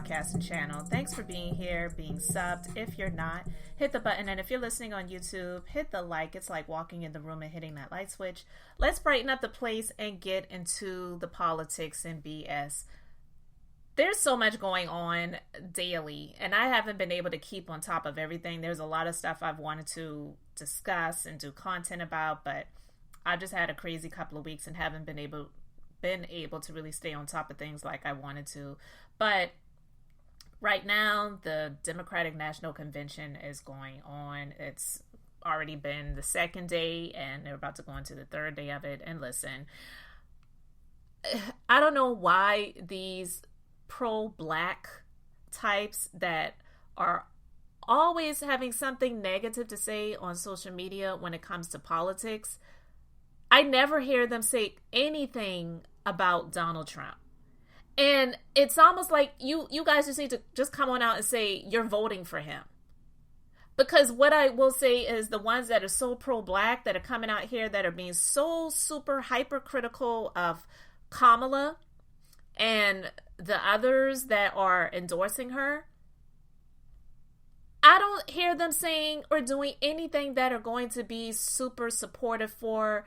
podcasting channel. Thanks for being here, being subbed. If you're not, hit the button. And if you're listening on YouTube, hit the like. It's like walking in the room and hitting that light switch. Let's brighten up the place and get into the politics and BS. There's so much going on daily, and I haven't been able to keep on top of everything. There's a lot of stuff I've wanted to discuss and do content about, but I've just had a crazy couple of weeks and haven't been able to really stay on top of things like I wanted to. But right now, the Democratic National Convention is going on. It's already been the second day, and they're about to go into the third day of it. And listen, I don't know why these pro-black types that are always having something negative to say on social media when it comes to politics, I never hear them say anything about Donald Trump. And it's almost like you guys just need to just come on out and say you're voting for him. Because what I will say is the ones that are so pro-black that are coming out here that are being so super hypercritical of Kamala and the others that are endorsing her, I don't hear them saying or doing anything that are going to be super supportive for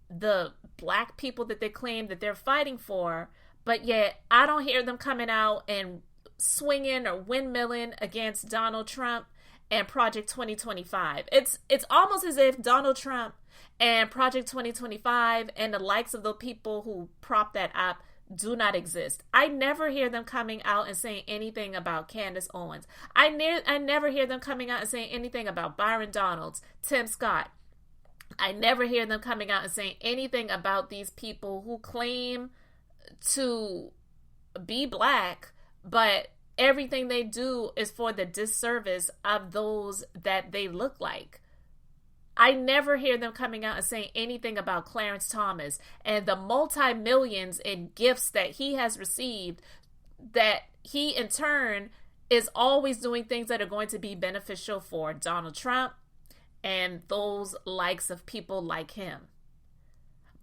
the black people that they claim that they're fighting for. But yet I don't hear them coming out and swinging or windmilling against Donald Trump and Project 2025. It's almost as if Donald Trump and Project 2025 and the likes of the people who prop that up do not exist. I never hear them coming out and saying anything about Candace Owens. I never hear them coming out and saying anything about Byron Donalds, Tim Scott. I never hear them coming out and saying anything about these people who claim to be black, but everything they do is for the disservice of those that they look like. I never hear them coming out and saying anything about Clarence Thomas and the multi-millions in gifts that he has received, that he in turn is always doing things that are going to be beneficial for Donald Trump and those likes of people like him.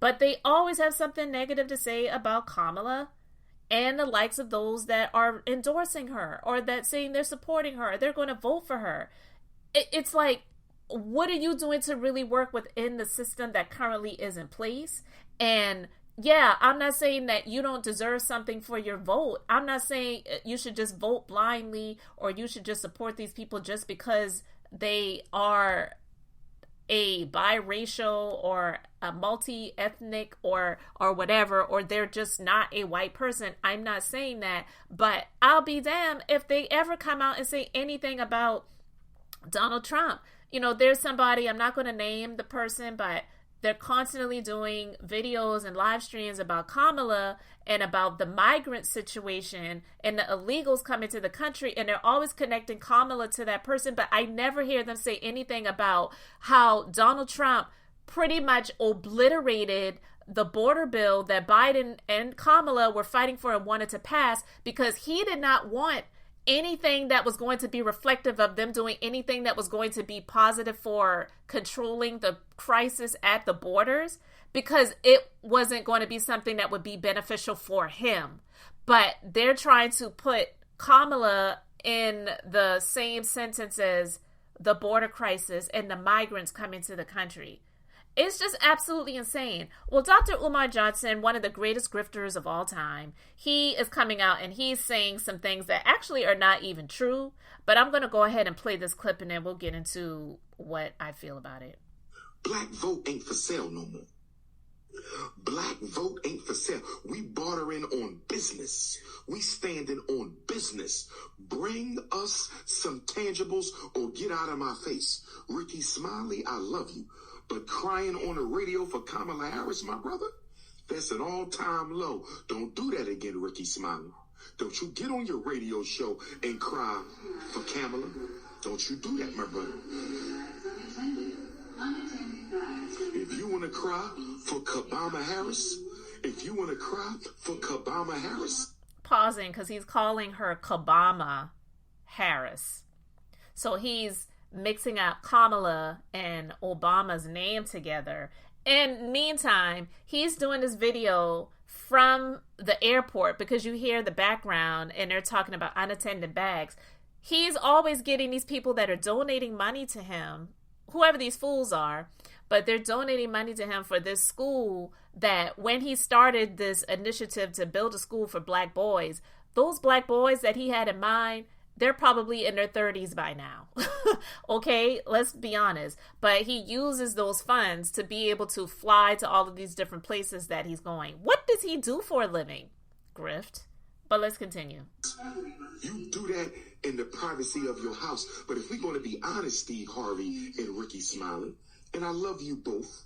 But they always have something negative to say about Kamala and the likes of those that are endorsing her or that saying they're supporting her, they're going to vote for her. It's like, what are you doing to really work within the system that currently is in place? And yeah, I'm not saying that you don't deserve something for your vote. I'm not saying you should just vote blindly or you should just support these people just because they are a biracial or a multi-ethnic or whatever, or they're just not a white person. I'm not saying that, but I'll be damned if they ever come out and say anything about Donald Trump. You know, there's somebody, I'm not going to name the person, but they're constantly doing videos and live streams about Kamala and about the migrant situation and the illegals coming to the country. And they're always connecting Kamala to that person. But I never hear them say anything about how Donald Trump pretty much obliterated the border bill that Biden and Kamala were fighting for and wanted to pass because he did not want anything that was going to be reflective of them doing anything that was going to be positive for controlling the crisis at the borders, because it wasn't going to be something that would be beneficial for him. But they're trying to put Kamala in the same sentence as the border crisis and the migrants coming to the country. It's just absolutely insane. Well, Dr. Umar Johnson, one of the greatest grifters of all time, he is coming out and he's saying some things that actually are not even true. But I'm going to go ahead and play this clip and then we'll get into what I feel about it. Black vote ain't for sale no more. Black vote ain't for sale. We bartering on business. We standing on business. Bring us some tangibles or get out of my face. Ricky Smiley, I love you. But crying on the radio for Kamala Harris, my brother, that's an all-time low. Don't do that again, Ricky Smiley. Don't you get on your radio show and cry for Kamala. Don't you do that, my brother. If you want to cry for Kamala Harris, Pausing because he's calling her Kamala Harris. So he's mixing up Kamala and Obama's name together. And meantime, he's doing this video from the airport, because you hear the background and they're talking about unattended bags. He's always getting these people that are donating money to him, whoever these fools are, but they're donating money to him for this school that when he started this initiative to build a school for black boys, those black boys that he had in mind, they're probably in their 30s by now. Okay, let's be honest. But he uses those funds to be able to fly to all of these different places that he's going. What does he do for a living? Grift. But let's continue. You do that in the privacy of your house. But if we're going to be honest, Steve Harvey and Ricky Smiley, and I love you both,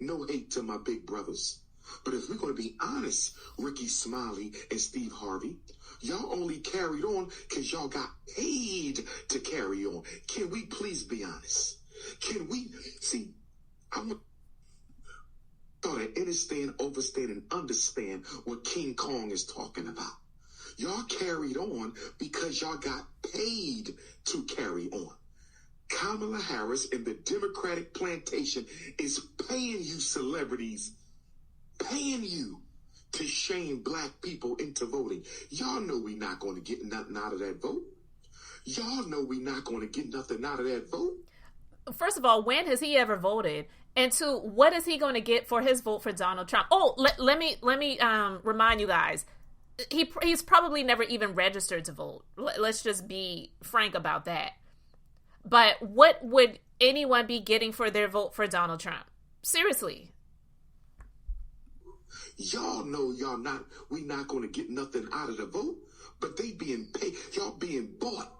no hate to my big brothers. But if we're going to be honest, Ricky Smiley and Steve Harvey, y'all only carried on because y'all got paid to carry on. Can we please be honest? Can we see? I want to understand, overstand, and understand what King Kong is talking about. Y'all carried on because y'all got paid to carry on. Kamala Harris and the Democratic plantation is paying you celebrities, paying you to shame black people into voting. Y'all know we not going to get nothing out of that vote. Y'all know we not going to get nothing out of that vote. First of all, when has he ever voted? And two, what is he going to get for his vote for Donald Trump? Oh, let me remind you guys. He's probably never even registered to vote. Let's just be frank about that. But what would anyone be getting for their vote for Donald Trump? Seriously. Y'all know we not going to get nothing out of the vote, but they being paid. Y'all being bought.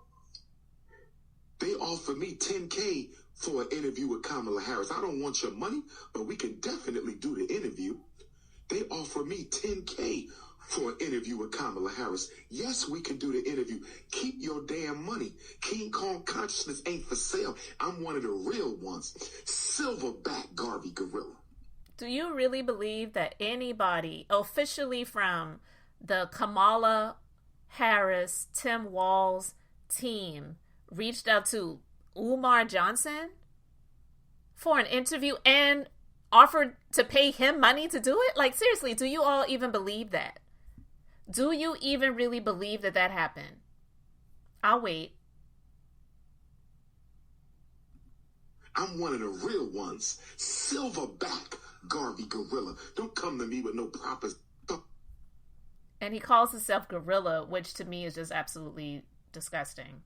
They offer me $10K for an interview with Kamala Harris. I don't want your money, but we can definitely do the interview. They offer me $10K for an interview with Kamala Harris. Yes, we can do the interview. Keep your damn money. King Kong consciousness ain't for sale. I'm one of the real ones. Silverback Garvey Gorilla. Do you really believe that anybody officially from the Kamala Harris, Tim Walz team reached out to Umar Johnson for an interview and offered to pay him money to do it? Like, seriously, do you all even believe that? Do you even really believe that that happened? I'll wait. I'm one of the real ones. Silverback Garvey Gorilla. Don't come to me with no proper stuff. And he calls himself Gorilla, which to me is just absolutely disgusting.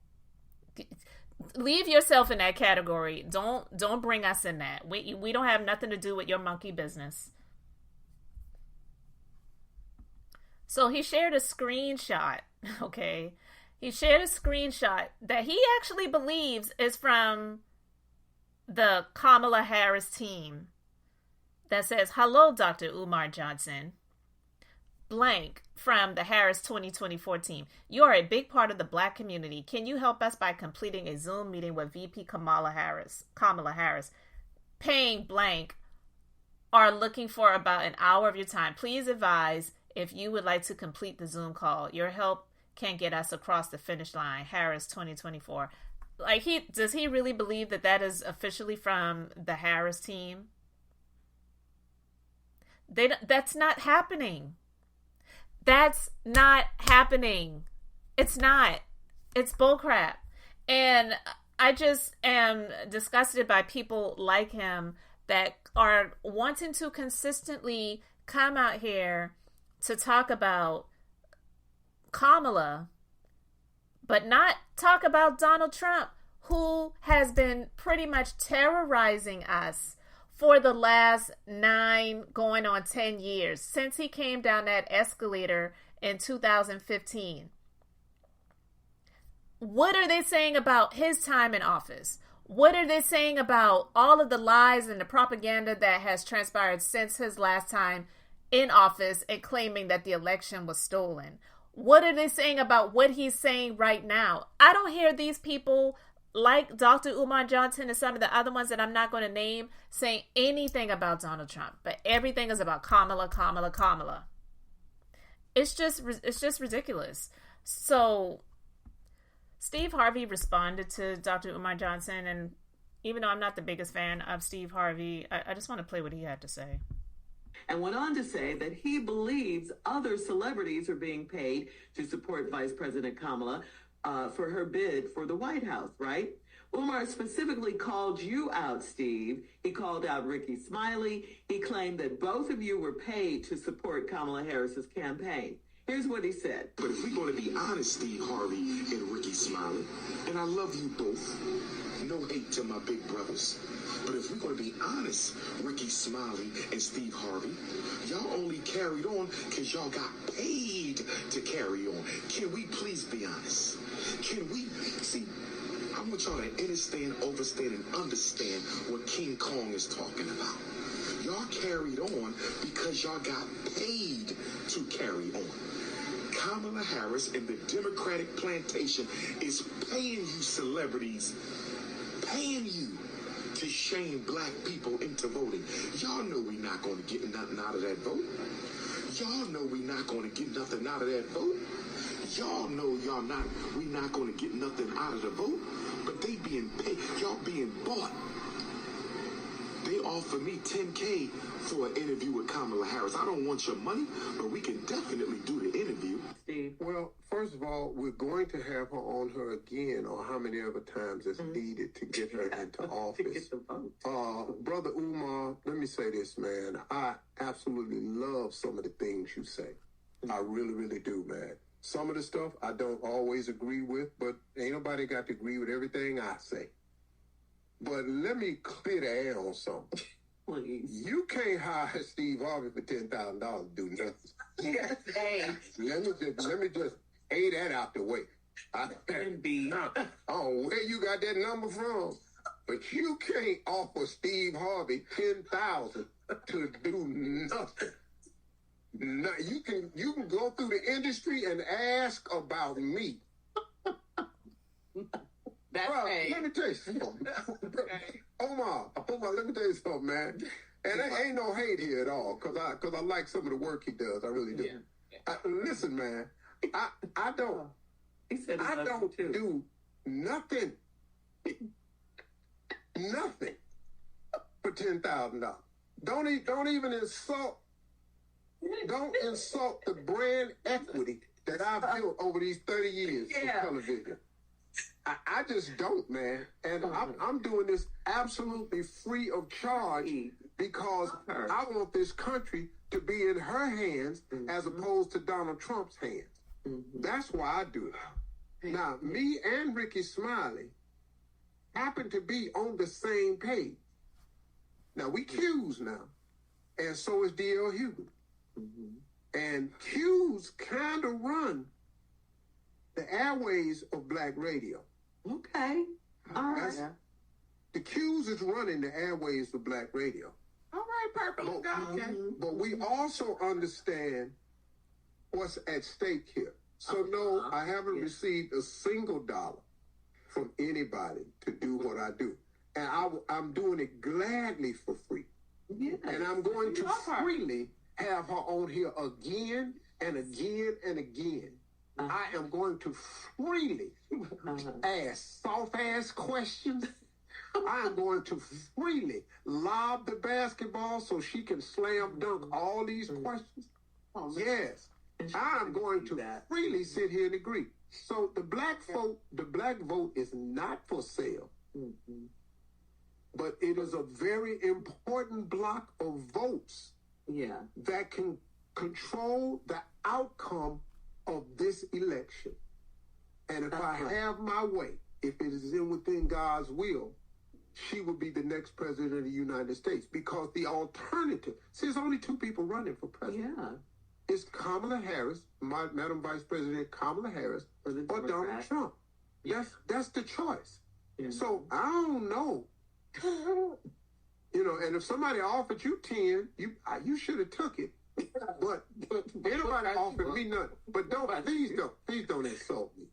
Leave yourself in that category. Don't bring us in that. We don't have nothing to do with your monkey business. So he shared a screenshot, okay? He shared a screenshot that he actually believes is from the Kamala Harris team that says, "Hello, Dr. Umar Johnson, blank from the Harris 2024 team. You are a big part of the black community. Can you help us by completing a Zoom meeting with VP Kamala Harris, paying blank, are looking for about an hour of your time. Please advise if you would like to complete the Zoom call. Your help can get us across the finish line. Harris 2024. Like, does he really believe that that is officially from the Harris team? That's not happening. That's not happening. It's not. It's bullcrap. And I just am disgusted by people like him that are wanting to consistently come out here to talk about Kamala, but not talk about Donald Trump, who has been pretty much terrorizing us for the last 9 going on 10 years, since he came down that escalator in 2015. What are they saying about his time in office? What are they saying about all of the lies and the propaganda that has transpired since his last time in office and claiming that the election was stolen? What are they saying about what he's saying right now? I don't hear these people like Dr. Umar Johnson and some of the other ones that I'm not going to name saying anything about Donald Trump, but everything is about Kamala. It's just ridiculous. So Steve Harvey responded to Dr. Umar Johnson, and even though I'm not the biggest fan of Steve Harvey, I just want to play what he had to say. And went on to say that he believes other celebrities are being paid to support Vice President Kamala for her bid for the White House, right? Umar specifically called you out, Steve. He called out Ricky Smiley. He claimed that both of you were paid to support Kamala Harris's campaign. Here's what he said. But if we're going to be honest, Steve Harvey and Ricky Smiley, and I love you both, no hate to my big brothers, but if we're going to be honest, Ricky Smiley and Steve Harvey, y'all only carried on because y'all got paid to carry on. Can we please be honest? Can we, see, I want y'all to understand, overstand, and understand what King Kong is talking about. Y'all carried on because y'all got paid to carry on. Kamala Harris and the Democratic plantation is paying you celebrities, paying you to shame black people into voting. Y'all know we're not going to get nothing out of that vote. Y'all know we're not going to get nothing out of that vote. Y'all know we're not going to get nothing out of the vote. But they being paid, y'all being bought. They offer me $10K for an interview with Kamala Harris. I don't want your money, but we can definitely do the interview. Steve. Well, first of all, we're going to have her on her again, or how many other times it's needed to get her into office. To get the vote. Brother Umar, let me say this, man. I absolutely love some of the things you say. I really, really do, man. Some of the stuff I don't always agree with, but ain't nobody got to agree with everything I say. But let me clear the air on something. Please. You can't hire Steve Harvey for $10,000 to do nothing. Yes, hey. Let me just A that out the way. And B. Oh, where you got that number from? But you can't offer Steve Harvey $10,000 to do nothing. No, you can go through the industry and ask about me. That's Bro, let me tell you something. Omar, let me tell you something, man. And there ain't no hate here at all, cause I like some of the work he does. I really do. Yeah. Listen, man, I don't. He said I don't do nothing for $10,000. Don't even insult. Don't insult the brand equity that I've built over these 30 years of television. I just don't, man. And I'm doing this absolutely free of charge because I want this country to be in her hands as opposed to Donald Trump's hands. That's why I do it. Now, me and Ricky Smiley happen to be on the same page. Now, we Q's now, and so is D.L. Hughley. And Q's kind of run the airways of black radio. Okay. All right. The Q's is running the airways of black radio. All right, purple. Okay. But we also understand what's at stake here. So no, I haven't received a single dollar from anybody to do what I do. And I'm doing it gladly for free. Yes. And I'm going to freely have her on here again and again and again. I am going to freely ask soft-ass questions. I am going to freely lob the basketball so she can slam dunk all these questions. Yes. I am going to freely sit here and agree. So the black vote is not for sale. But it is a very important block of votes that can control the outcome of this election. And if I have my way, if it is within God's will, she will be the next president of the United States. Because the alternative, see, there's only two people running for president. Yeah. It's Kamala Harris, Madam Vice President Kamala Harris, or Donald Trump. That's the choice. Yeah. So I don't know. And if somebody offered you 10, you should have took it. But anybody offered me nothing. But please don't insult me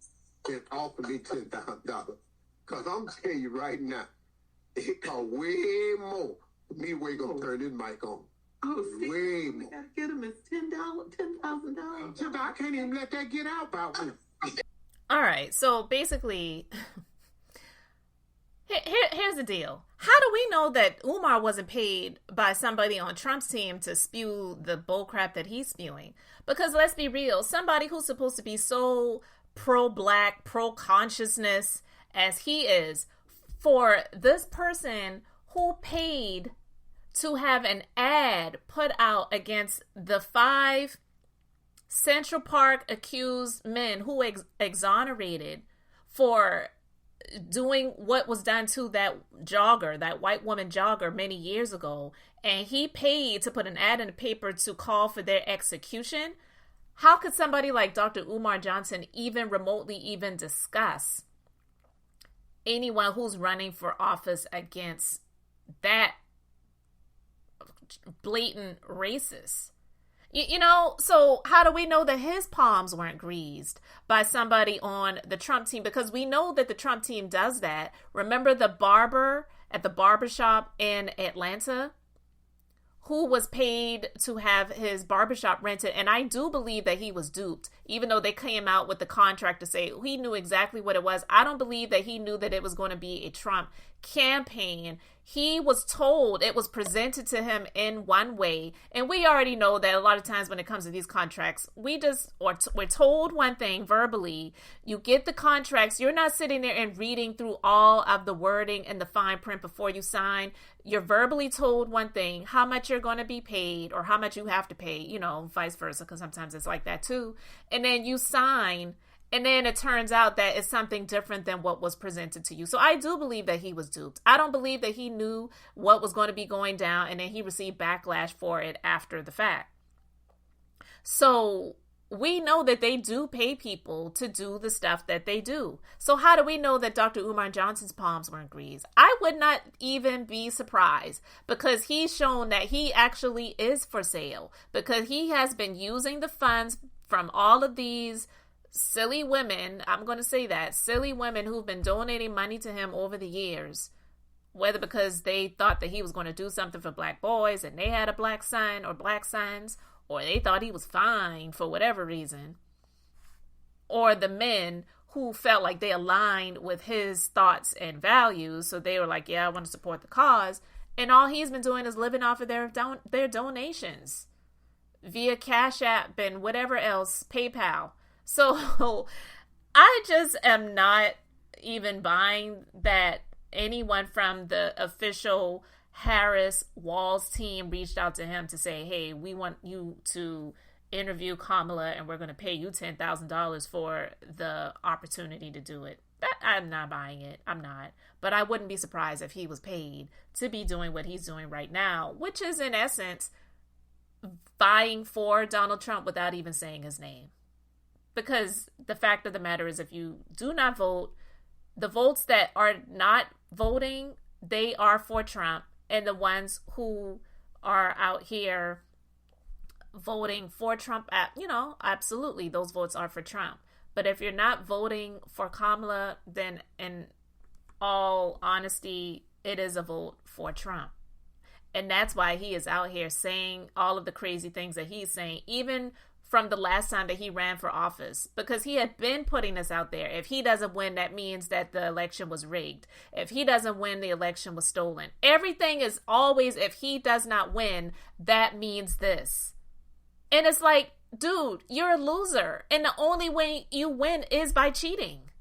and offer me $10,000. Because I'm telling you right now, it costs way more for me to turn this mic on. Oh, see, way we more. gotta get him as $10,000. I can't even let that get out about me. All right, so basically, Here's the deal. How do we know that Umar wasn't paid by somebody on Trump's team to spew the bullcrap that he's spewing? Because let's be real, somebody who's supposed to be so pro-black, pro-consciousness as he is, for this person who paid to have an ad put out against the 5 Central Park accused men who exonerated for doing what was done to that jogger, that white woman jogger many years ago, and he paid to put an ad in the paper to call for their execution. How could somebody like Dr. Umar Johnson even remotely even discuss anyone who's running for office against that blatant racist? You know, so how do we know that his palms weren't greased by somebody on the Trump team? Because we know that the Trump team does that. Remember the barber at the barbershop in Atlanta who was paid to have his barbershop rented? And I do believe that he was duped, even though they came out with the contract to say he knew exactly what it was. I don't believe that he knew that it was going to be a Trump campaign. He was told, it was presented to him in one way. And we already know that a lot of times when it comes to these contracts, we're told one thing verbally. You get the contracts. You're not sitting there and reading through all of the wording and the fine print before you sign. You're verbally told one thing, how much you're going to be paid or how much you have to pay, you know, vice versa, because sometimes it's like that too. And then you sign. And then it turns out that it's something different than what was presented to you. So I do believe that he was duped. I don't believe that he knew what was going to be going down and then he received backlash for it after the fact. So we know that they do pay people to do the stuff that they do. So how do we know that Dr. Umar Johnson's palms weren't greased? I would not even be surprised, because he's shown that he actually is for sale, because he has been using the funds from all of these silly women, I'm going to say that, silly women who've been donating money to him over the years, whether because they thought that he was going to do something for black boys and they had a black son or black sons, or they thought he was fine for whatever reason, or the men who felt like they aligned with his thoughts and values, so they were like, yeah, I want to support the cause, and all he's been doing is living off of their donations via Cash App and whatever else, PayPal. So I just am not even buying that anyone from the official Harris Walls team reached out to him to say, hey, we want you to interview Kamala and we're going to pay you $10,000 for the opportunity to do it. I'm not buying it. I'm not. But I wouldn't be surprised if he was paid to be doing what he's doing right now, which is in essence vying for Donald Trump without even saying his name. Because the fact of the matter is, if you do not vote, the votes that are not voting, they are for Trump. And the ones who are out here voting for Trump, you know, absolutely, those votes are for Trump. But if you're not voting for Kamala, then in all honesty, it is a vote for Trump. And that's why he is out here saying all of the crazy things that he's saying, even from the last time that he ran for office, because he had been putting this out there. If he doesn't win, that means that the election was rigged. If he doesn't win, the election was stolen. Everything is always, if he does not win, that means this. And it's like, dude, you're a loser. And the only way you win is by cheating.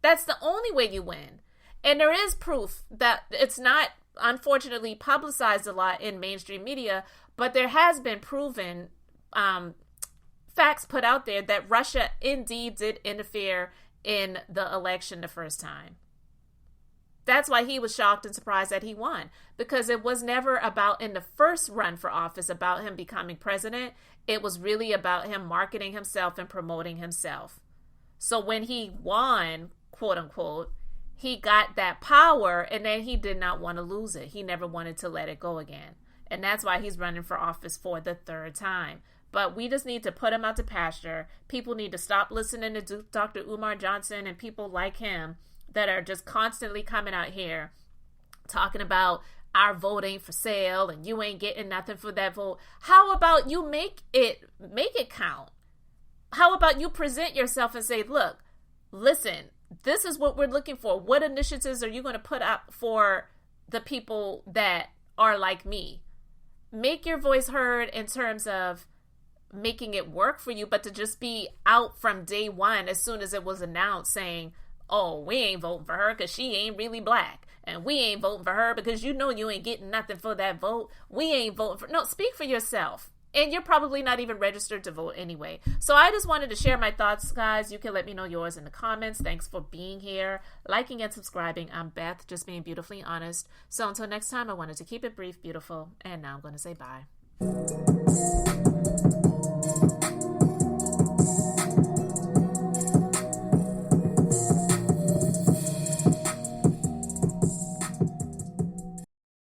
That's the only way you win. And there is proof that it's not, unfortunately, publicized a lot in mainstream media, but there has been proven facts put out there that Russia indeed did interfere in the election the first time. That's why he was shocked and surprised that he won, because it was never about, in the first run for office, about him becoming president. It was really about him marketing himself and promoting himself. So when he won, quote unquote, he got that power, and then he did not want to lose it. He never wanted to let it go again. And that's why he's running for office for the third time. But we just need to put him out to pasture. People need to stop listening to Dr. Umar Johnson and people like him that are just constantly coming out here talking about our voting for sale and you ain't getting nothing for that vote. How about you make it count? How about you present yourself and say, look, listen, this is what we're looking for. What initiatives are you going to put up for the people that are like me? Make your voice heard in terms of making it work for you, but to just be out from day one as soon as it was announced saying, oh, we ain't voting for her because she ain't really black. And we ain't voting for her because you know you ain't getting nothing for that vote. We ain't voting for... No, speak for yourself. And you're probably not even registered to vote anyway. So I just wanted to share my thoughts, guys. You can let me know yours in the comments. Thanks for being here, liking and subscribing. I'm Beth, just being beautifully honest. So until next time, I wanted to keep it brief, beautiful. And now I'm going to say bye.